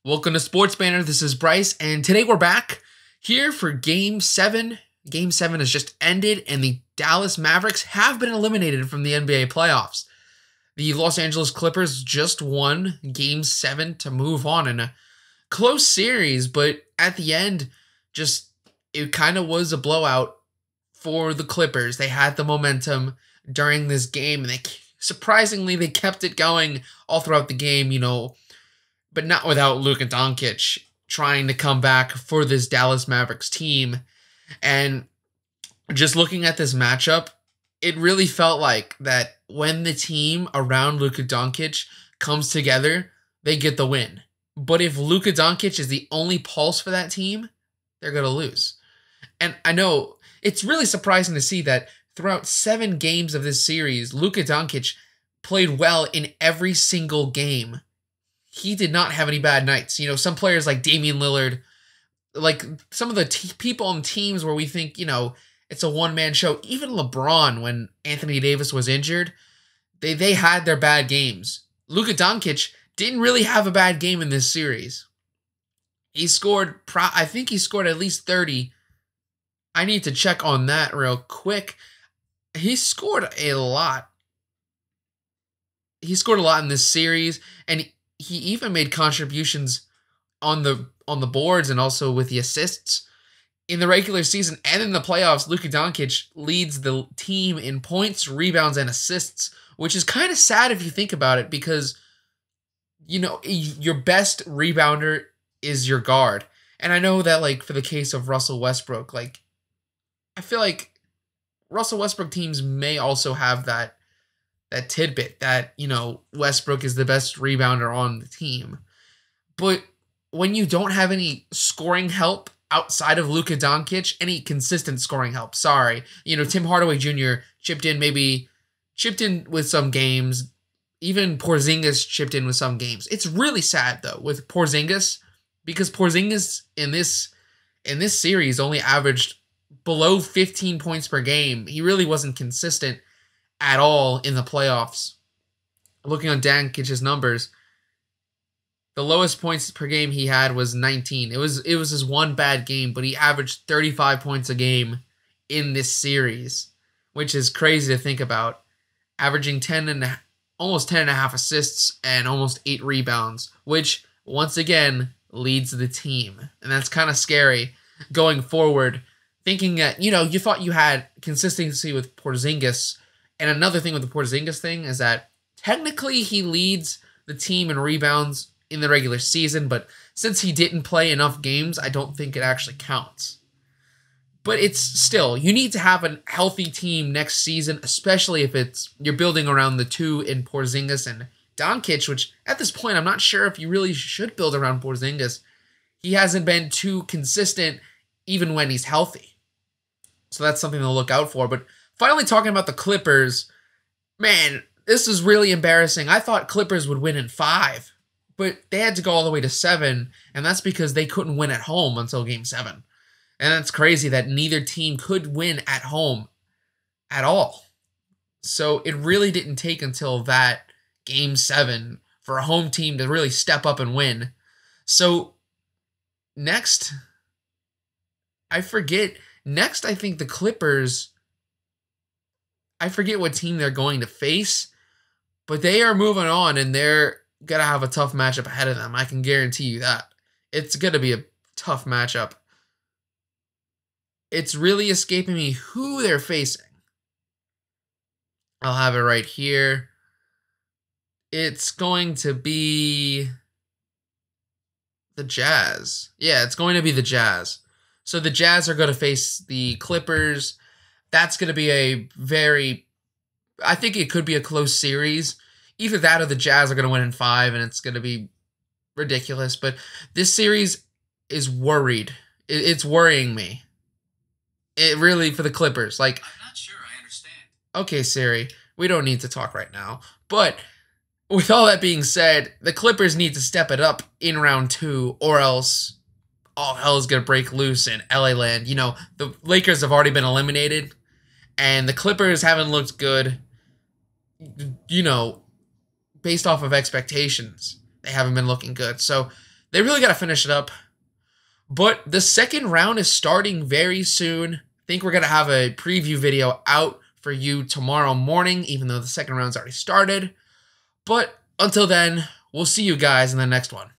Welcome to Sports Banner. This is Bryce, and today we're back here for Game 7. Game 7 has just ended, and the Dallas Mavericks have been eliminated from the NBA playoffs. The Los Angeles Clippers just won Game 7 to move on in a close series, but at the end, it kind of was a blowout for the Clippers. They had the momentum during this game, and surprisingly, they kept it going all throughout the game, but not without Luka Doncic trying to come back for this Dallas Mavericks team. And just looking at this matchup, it really felt like that when the team around Luka Doncic comes together, they get the win. But if Luka Doncic is the only pulse for that team, they're going to lose. And I know it's really surprising to see that throughout 7 games of this series, Luka Doncic played well in every single game. He did not have any bad nights. Some players like Damian Lillard, like some of the people on teams where we think, it's a one-man show. Even LeBron, when Anthony Davis was injured, they had their bad games. Luka Doncic didn't really have a bad game in this series. He scored, I think he scored at least 30. I need to check on that real quick. He scored a lot. He scored a lot in this series, and he even made contributions on the boards and also with the assists. In the regular season and in the playoffs, Luka Doncic leads the team in points, rebounds, and assists, which is kind of sad if you think about it because, your best rebounder is your guard. And I know that, for the case of Russell Westbrook, I feel like Russell Westbrook teams may also have that tidbit that, Westbrook is the best rebounder on the team. But when you don't have any scoring help outside of Luka Doncic, any consistent scoring help, Tim Hardaway Jr. chipped in with some games. Even Porzingis chipped in with some games. It's really sad, though, with Porzingis, because Porzingis in this series only averaged below 15 points per game. He really wasn't consistent at all in the playoffs. Looking on Doncic's numbers, the lowest points per game he had was 19. It was his one bad game, but he averaged 35 points a game in this series, which is crazy to think about. Averaging almost 10 and a half assists and almost 8 rebounds, which once again leads the team. And that's kind of scary going forward, thinking that, you thought you had consistency with Porzingis. And another thing with the Porzingis thing is that technically he leads the team in rebounds in the regular season, but since he didn't play enough games, I don't think it actually counts. But it's still, you need to have a healthy team next season, especially if you're building around the two in Porzingis and Doncic, which at this point, I'm not sure if you really should build around Porzingis. He hasn't been too consistent even when he's healthy. So that's something to look out for. But finally, talking about the Clippers, man, this is really embarrassing. I thought Clippers would win in 5, but they had to go all the way to 7, and that's because they couldn't win at home until Game 7. And that's crazy that neither team could win at home at all. So it really didn't take until that Game 7 for a home team to really step up and win. So next, I think the Clippers, I forget what team they're going to face, but they are moving on and they're going to have a tough matchup ahead of them. I can guarantee you that. It's going to be a tough matchup. It's really escaping me who they're facing. I'll have it right here. It's going to be the Jazz. Yeah, it's going to be the Jazz. So the Jazz are going to face the Clippers. That's going to be I think it could be a close series. Either that or the Jazz are going to win in 5, and it's going to be ridiculous. But this series is worried. It's worrying me. It really, for the Clippers. I'm not sure I understand. Okay, Siri, we don't need to talk right now. But with all that being said, the Clippers need to step it up in round 2, or else all hell is going to break loose in LA land. The Lakers have already been eliminated, and the Clippers haven't looked good. Based off of expectations, they haven't been looking good. So They really got to finish it up. But the second round is starting very soon. I think we're going to have a preview video out for you tomorrow morning, even though the second round's already started. But until then, we'll see you guys in the next one.